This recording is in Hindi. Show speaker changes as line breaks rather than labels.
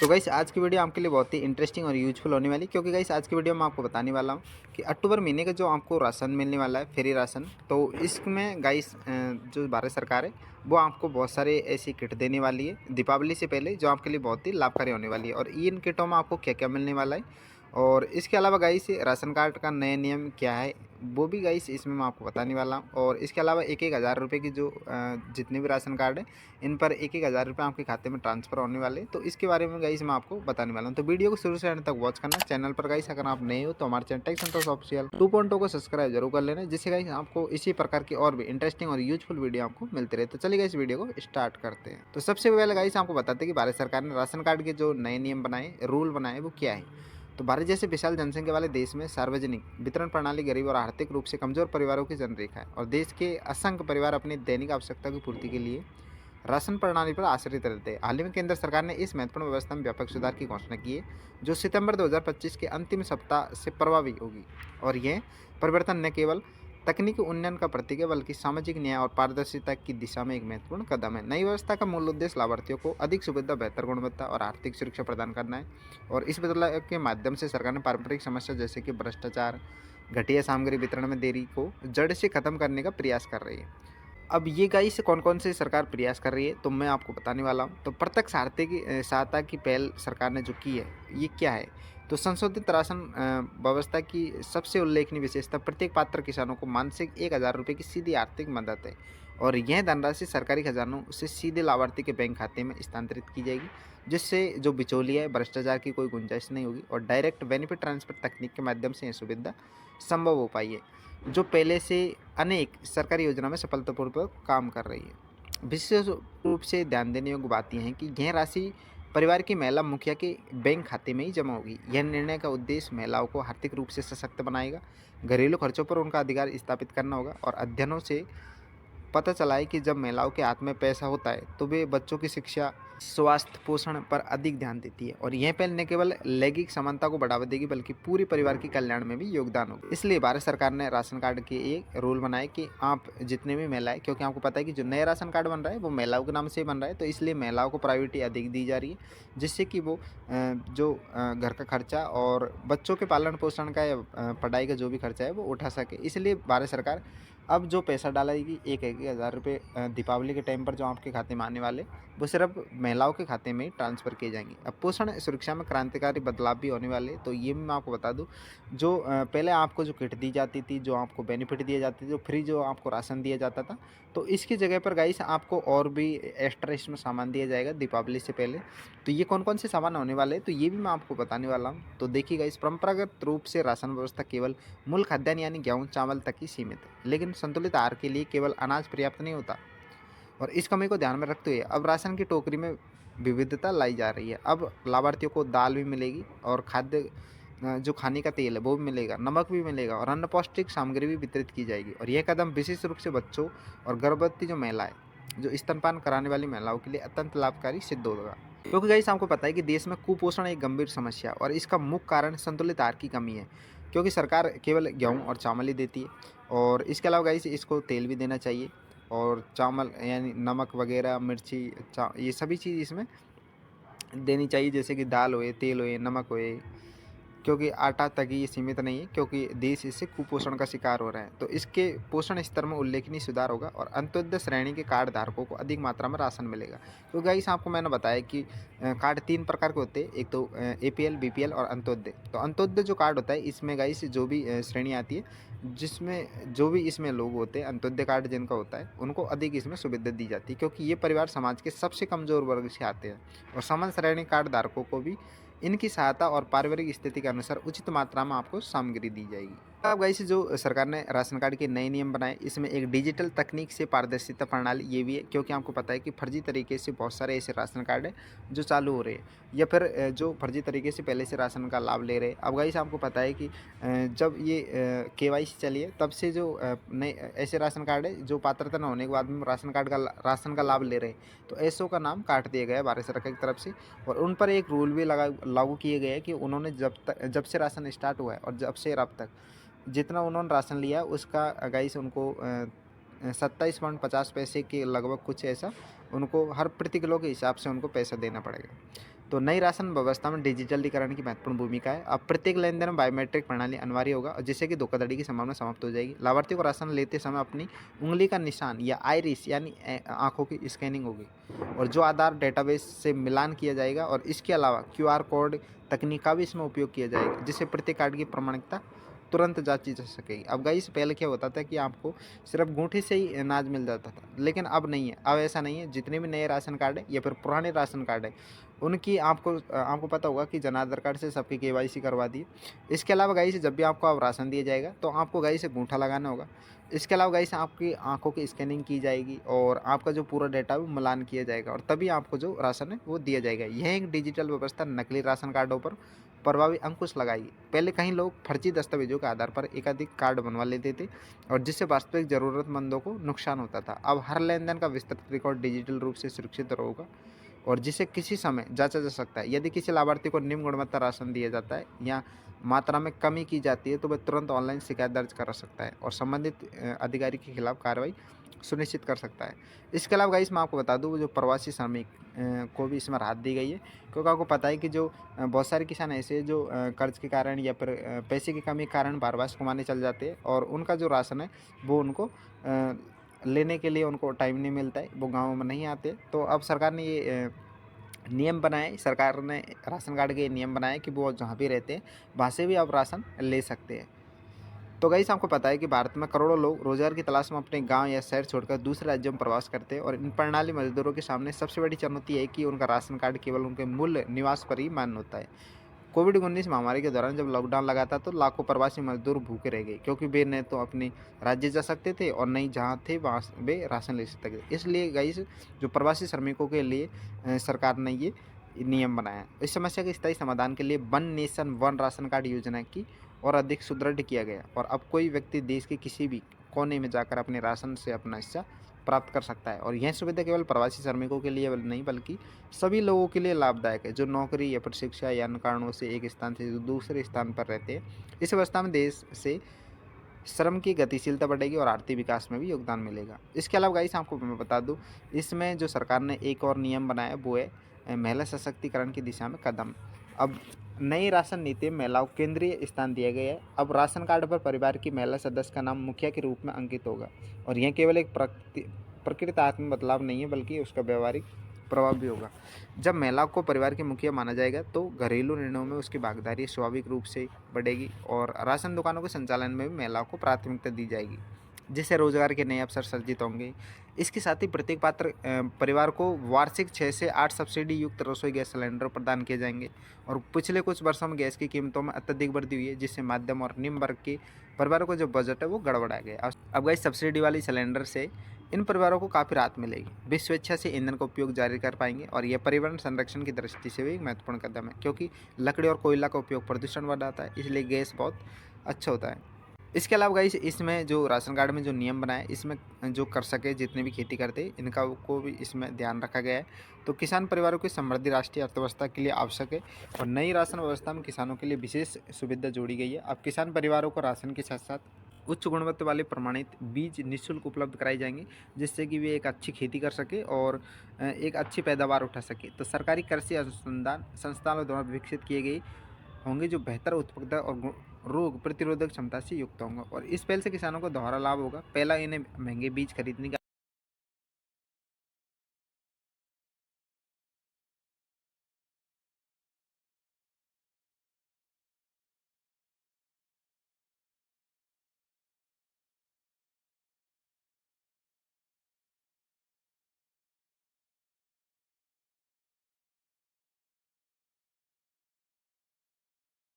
तो गाइस आज की वीडियो आपके लिए बहुत ही इंटरेस्टिंग और यूज़फुल होने वाली, क्योंकि गाइस आज की वीडियो में आपको बताने वाला हूँ कि अक्टूबर महीने का जो आपको राशन मिलने वाला है, फ्री राशन। तो इसमें गाइस जो भारत सरकार है वो आपको बहुत सारे ऐसी किट देने वाली है दीपावली से पहले, जो आपके लिए बहुत ही लाभकारी होने वाली है। और इन किटों में आपको क्या क्या मिलने वाला है और इसके अलावा गाइस राशन कार्ड का नया नियम क्या है वो भी गाइस इसमें मैं आपको बताने वाला हूँ। और इसके अलावा एक एक हज़ार रुपये की जो जितने भी राशन कार्ड है इन पर एक एक हज़ार रुपये आपके खाते में ट्रांसफ़र होने वाले, तो इसके बारे में गाइस मैं आपको बताने वाला हूँ। तो वीडियो को शुरू से एंड तक वॉच करना। चैनल पर गाइस अगर आप नए हो तो हमारे चैनल टेक सेंटर्स ऑफिशियल 2.0 को सब्सक्राइब जरूर कर लेना, जिससे गाइस आपको इसी प्रकार की और भी इंटरेस्टिंग और यूजफुल वीडियो आपको मिलते रहे। तो चलिए गाइस वीडियो को स्टार्ट करते हैं। तो सबसे पहले गाइस आपको बताते हैं कि भारत सरकार ने राशन कार्ड के जो नए नियम बनाए, रूल बनाए, वो क्या है। तो भारत जैसे विशाल जनसंख्या वाले देश में सार्वजनिक वितरण प्रणाली गरीब और आर्थिक रूप से कमजोर परिवारों की जनरेखा है, और देश के असंख्य परिवार अपनी दैनिक आवश्यकता की पूर्ति के लिए राशन प्रणाली पर आश्रित रहते हैं। हाल ही में केंद्र सरकार ने इस महत्वपूर्ण व्यवस्था में व्यापक सुधार की घोषणा की है, जो सितंबर 2025 के अंतिम सप्ताह से प्रभावी होगी। और यह परिवर्तन न केवल तकनीकी उन्नयन का प्रतीक है, बल्कि सामाजिक न्याय और पारदर्शिता की दिशा में एक महत्वपूर्ण कदम है। नई व्यवस्था का मूल उद्देश्य लाभार्थियों को अधिक सुविधा, बेहतर गुणवत्ता और आर्थिक सुरक्षा प्रदान करना है। और इस बदलाव के माध्यम से सरकार ने पारंपरिक समस्या जैसे कि भ्रष्टाचार, घटिया सामग्री वितरण में देरी को जड़ से खत्म करने का प्रयास कर रही है। अब ये गाइस कौन-कौन से सरकार प्रयास कर रही है, तो मैं आपको बताने वाला हूँ। तो प्रत्यक्ष सहायता की पहल सरकार ने जो की है, ये क्या है? तो संशोधित राशन व्यवस्था की सबसे उल्लेखनीय विशेषता प्रत्येक पात्र किसानों को मासिक 1,000 रुपये की सीधी आर्थिक मदद है। और यह धनराशि सरकारी खजानों से सीधे लाभार्थी के बैंक खाते में स्थानांतरित की जाएगी, जिससे जो बिचौलिया है, भ्रष्टाचार की कोई गुंजाइश नहीं होगी, और डायरेक्ट बेनिफिट ट्रांसफर तकनीक के माध्यम से यह सुविधा संभव हो पाई है, जो पहले से अनेक सरकारी योजना में सफलतापूर्वक काम कर रही है। विशेष रूप से ध्यान देने योग्य बात यह है कि यह राशि परिवार की महिला मुखिया के बैंक खाते में ही जमा होगी। यह निर्णय का उद्देश्य महिलाओं को आर्थिक रूप से सशक्त बनाएगा, घरेलू खर्चों पर उनका अधिकार स्थापित करना होगा। और अध्ययनों से पता चला है कि जब महिलाओं के हाथ में पैसा होता है तो वे बच्चों की शिक्षा, स्वास्थ्य, पोषण पर अधिक ध्यान देती है। और यह पहल न केवल लैंगिक समानता को बढ़ावा देगी, बल्कि पूरे परिवार के कल्याण में भी योगदान होगा। इसलिए भारत सरकार ने राशन कार्ड के एक रूल बनाए कि आप जितने भी महिलाएं, क्योंकि आपको पता है कि जो नया राशन कार्ड बन रहा है वो महिलाओं के नाम से बन रहा है, तो इसलिए महिलाओं को प्रायोरिटी अधिक दी जा रही है, जिससे कि वो घर का खर्चा और बच्चों के पालन पोषण का या पढ़ाई का जो भी खर्चा है वो उठा सके। इसलिए भारत सरकार अब जो पैसा डालेगी, एक एक हज़ार रुपये दीपावली के टाइम पर जो आपके खाते में आने वाले, वो सिर्फ महिलाओं के खाते में ही ट्रांसफ़र किए जाएंगे। अब पोषण सुरक्षा में क्रांतिकारी बदलाव भी होने वाले, तो ये भी मैं आपको बता दूं। जो पहले आपको जो किट दी जाती थी, जो आपको बेनिफिट दिए जाते थे, जो फ्री जो आपको राशन दिया जाता था, तो इसकी जगह पर गाइस आपको और भी एक्स्ट्रा इसमें सामान दिया जाएगा दीपावली से पहले। तो ये कौन कौन से सामान होने वाले हैं, तो ये भी मैं आपको बताने वाला हूँ। तो देखिएगा, इस परंपरागत रूप से राशन व्यवस्था केवल मूल खाद्यान्न यानी गेहूँ चावल तक ही सीमित है, लेकिन संतुलित आहार के लिए केवल अनाज पर्याप्त नहीं होता। और इस कमी को ध्यान में रखते हुए अब राशन की टोकरी में विविधता लाई जा रही है। अब लाभार्थियों को दाल भी मिलेगी, और खाद्य जो खाने का तेल है वो भी मिलेगा, नमक भी मिलेगा, और अन्य पौष्टिक सामग्री भी वितरित की जाएगी। और यह कदम विशेष रूप से बच्चों और गर्भवती जो महिलाएं, जो स्तनपान कराने वाली महिलाओं के लिए अत्यंत लाभकारी सिद्ध होगा। क्योंकि गाइस आपको पता है कि देश में कुपोषण एक गंभीर समस्या है, और इसका मुख्य कारण संतुलित आहार की कमी है, क्योंकि सरकार केवल गेहूँ और चावल ही देती है। और इसके अलावा गाइस इसको तेल भी देना चाहिए, और चावल यानी नमक वगैरह, मिर्ची, ये सभी चीज़ इसमें देनी चाहिए, जैसे कि दाल होए, तेल होए, नमक होए। क्योंकि आटा तक ही ये सीमित नहीं है, क्योंकि देश इससे कुपोषण का शिकार हो रहा है। तो इसके पोषण स्तर में उल्लेखनीय सुधार होगा, और अंत्योदय श्रेणी के कार्ड धारकों को अधिक मात्रा में राशन मिलेगा। तो गाइस आपको मैंने बताया कि कार्ड 3 प्रकार के होते हैं, एक तो एपीएल, बीपीएल और अंत्योदय। तो अंत्योदय जो कार्ड होता है, इसमें गाइस जो भी श्रेणी आती है, जिसमें जो भी इसमें लोग होते हैं, अंत्योदय कार्ड जिनका होता है, उनको अधिक इसमें सुविधा दी जाती है, क्योंकि ये परिवार समाज के सबसे कमज़ोर वर्ग से आते हैं। और सामान्य श्रेणी कार्ड धारकों को भी इनकी सहायता और पारिवारिक स्थिति के अनुसार उचित मात्रा में आपको सामग्री दी जाएगी। अब गाइस जो सरकार ने राशन कार्ड के नए नियम बनाए, इसमें एक डिजिटल तकनीक से पारदर्शिता प्रणाली ये भी है, क्योंकि आपको पता है कि फर्जी तरीके से बहुत सारे ऐसे राशन कार्ड है जो चालू हो रहे हैं, या फिर जो फर्जी तरीके से पहले से राशन का लाभ ले रहे हैं। अब गाइस आपको पता है कि जब ये केवाईसी चली है, तब से जो नए ऐसे राशन कार्ड है जो पात्रता न होने के बाद में राशन का लाभ ले रहे हैं, तो ऐसों का नाम काट दिया गया है भारत सरकार की तरफ से। और उन पर एक रूल भी लागू किए गए हैं कि उन्होंने जब से राशन स्टार्ट हुआ है और जब से अब तक जितना उन्होंने राशन लिया उसका गाइस उनको 27.50 पैसे के लगभग कुछ ऐसा, उनको हर प्रति किलो के हिसाब से उनको पैसा देना पड़ेगा। तो नई राशन व्यवस्था में डिजिटलीकरण की महत्वपूर्ण भूमिका है। अब प्रत्येक लेन-देन में बायोमेट्रिक प्रणाली अनिवार्य होगा और जिससे कि धोखाधड़ी की संभावना समाप्त हो जाएगी। लाभार्थियों को राशन लेते समय अपनी उँगली का निशान या आइरिस यानी आँखों की स्कैनिंग होगी और जो आधार डेटाबेस से मिलान किया जाएगा और इसके अलावा क्यूआर कोड तकनीक का भी इसमें उपयोग किया जाएगा, जिससे प्रत्येक कार्ड की प्रामाणिकता तुरंत जाँची जा सकेगी। अब गाइस पहले क्या होता था कि आपको सिर्फ़ अंगूठे से ही अनाज मिल जाता था, लेकिन अब नहीं है, अब ऐसा नहीं है। जितने भी नए राशन कार्ड है या फिर पुराने राशन कार्ड है, उनकी आपको पता होगा कि जन आधार कार्ड से सबकी केवाईसी करवा दी। इसके अलावा गाइस जब भी आपको अब राशन दिया जाएगा तो आपको गाइस अंगूठा लगाना होगा। इसके अलावा गाइस आपकी आँखों की स्कैनिंग की जाएगी और आपका जो पूरा डेटा है वो मिलान किया जाएगा और तभी आपको जो राशन है वो दिया जाएगा। यह एक डिजिटल व्यवस्था नकली राशन कार्डों पर प्रभावी अंकुश लगाएगी। पहले कई लोग फर्जी दस्तावेजों के आधार पर एकाधिक कार्ड बनवा लेते थे और जिससे वास्तविक ज़रूरतमंदों को नुकसान होता था। अब हर लेन-देन का विस्तृत रिकॉर्ड डिजिटल रूप से सुरक्षित होगा और जिसे किसी समय जांचा जा सकता है। यदि किसी लाभार्थी को निम्न गुणवत्ता राशन दिया जाता है या मात्रा में कमी की जाती है तो वह तुरंत ऑनलाइन शिकायत दर्ज करा सकता है और संबंधित अधिकारी के खिलाफ कार्रवाई सुनिश्चित कर सकता है। इसके अलावा गाइस मैं आपको बता दूँ जो प्रवासी श्रमिक को भी इसमें राहत दी गई है, क्योंकि आपको पता है कि जो बहुत सारे किसान ऐसे हैं जो कर्ज के कारण या फिर पैसे की कमी के कारण बाहर कमाने चल जाते हैं और उनका जो राशन है वो उनको लेने के लिए उनको टाइम नहीं मिलता है, वो गाँव में नहीं आते। तो अब सरकार ने ये नियम बनाए, सरकार ने राशन कार्ड के नियम बनाए कि वो जहाँ भी रहते हैं वहाँ से भी आप राशन ले सकते हैं। तो गाइस आपको पता है कि भारत में करोड़ों लोग रोजगार की तलाश में अपने गांव या शहर छोड़कर दूसरे राज्यों में प्रवास करते हैं और इन प्रणाली मजदूरों के सामने सबसे बड़ी चुनौती है कि उनका राशन कार्ड केवल उनके मूल निवास पर ही मान्य होता है। कोविड-19 महामारी के दौरान जब लॉकडाउन लगा था तो लाखों प्रवासी मजदूर भूखे रह गए, क्योंकि वे न तो अपने राज्य जा सकते थे और न ही जहाँ थे वहाँ वे राशन ले सकते थे। इसलिए गाइस जो प्रवासी श्रमिकों के लिए सरकार ने ये नियम बनाया। इस समस्या के स्थायी समाधान के लिए one nation one ration card योजना की और अधिक सुदृढ़ किया गया और अब कोई व्यक्ति देश के किसी भी कोने में जाकर अपने राशन से अपना हिस्सा प्राप्त कर सकता है और यह सुविधा केवल प्रवासी श्रमिकों के लिए नहीं बल्कि सभी लोगों के लिए लाभदायक है जो नौकरी या फिर शिक्षा या अन्य कारणों से एक स्थान से दूसरे स्थान पर रहते हैं। इस अवस्था में देश से श्रम की गतिशीलता बढ़ेगी और आर्थिक विकास में भी योगदान मिलेगा। इसके अलावा गाइस आपको मैं बता दूं, इसमें जो सरकार ने एक और नियम बनाया वो है महिला सशक्तिकरण की दिशा में कदम। अब नई राशन नीति में महिलाओं को केंद्रीय स्थान दिया गया है। अब राशन कार्ड पर परिवार की महिला सदस्य का नाम मुखिया के रूप में अंकित होगा और यह केवल एक प्रकृतात्मक बदलाव नहीं है बल्कि उसका व्यवहारिक प्रभाव भी होगा। जब महिला को परिवार के मुखिया माना जाएगा तो घरेलू निर्णयों में उसकी भागीदारी स्वाभाविक रूप से बढ़ेगी और राशन दुकानों के संचालन में भी महिलाओं को प्राथमिकता दी जाएगी, जिससे रोजगार के नए अवसर सर्जित होंगे। इसके साथ ही प्रत्येक पात्र परिवार को वार्षिक 6 से 8 सब्सिडी युक्त रसोई गैस सिलेंडर प्रदान किए जाएंगे और पिछले कुछ वर्षों में गैस की कीमतों में अत्यधिक वृद्धि हुई है, जिससे मध्यम और निम्न वर्ग के परिवारों का जो बजट है वो गड़बड़ा गया। अब गाइस सब्सिडी वाली सिलेंडर से इन परिवारों को काफ़ी राहत मिलेगी। वे स्वेच्छा से ईंधन का उपयोग जारी कर पाएंगे और यह पर्यावरण संरक्षण की दृष्टि से भी एक महत्वपूर्ण कदम है, क्योंकि लकड़ी और कोयला का उपयोग प्रदूषण बढ़ाता है, इसलिए गैस बहुत अच्छा होता है। इसके अलावा गाइस इसमें जो राशन कार्ड में जो नियम बनाए इसमें जो कर सके जितने भी खेती करते हैं इनका को भी इसमें ध्यान रखा गया है। तो किसान परिवारों की समृद्धि राष्ट्रीय अर्थव्यवस्था के लिए आवश्यक है और नई राशन व्यवस्था में किसानों के लिए विशेष सुविधा जोड़ी गई है। अब किसान परिवारों को राशन के साथ साथ उच्च गुणवत्ता वाले प्रमाणित बीज निःशुल्क उपलब्ध कराए जाएंगे, जिससे कि वे एक अच्छी खेती कर सके और एक अच्छी पैदावार उठा सके। तो सरकारी कृषि अनुसंधान संस्थानों द्वारा विकसित किए गए होंगे जो बेहतर उत्पादकता और रोग प्रतिरोधक क्षमता से युक्त होंगे और इस पहल से किसानों को दोहरा लाभ होगा। पहला, इन्हें महंगे बीज खरीदने की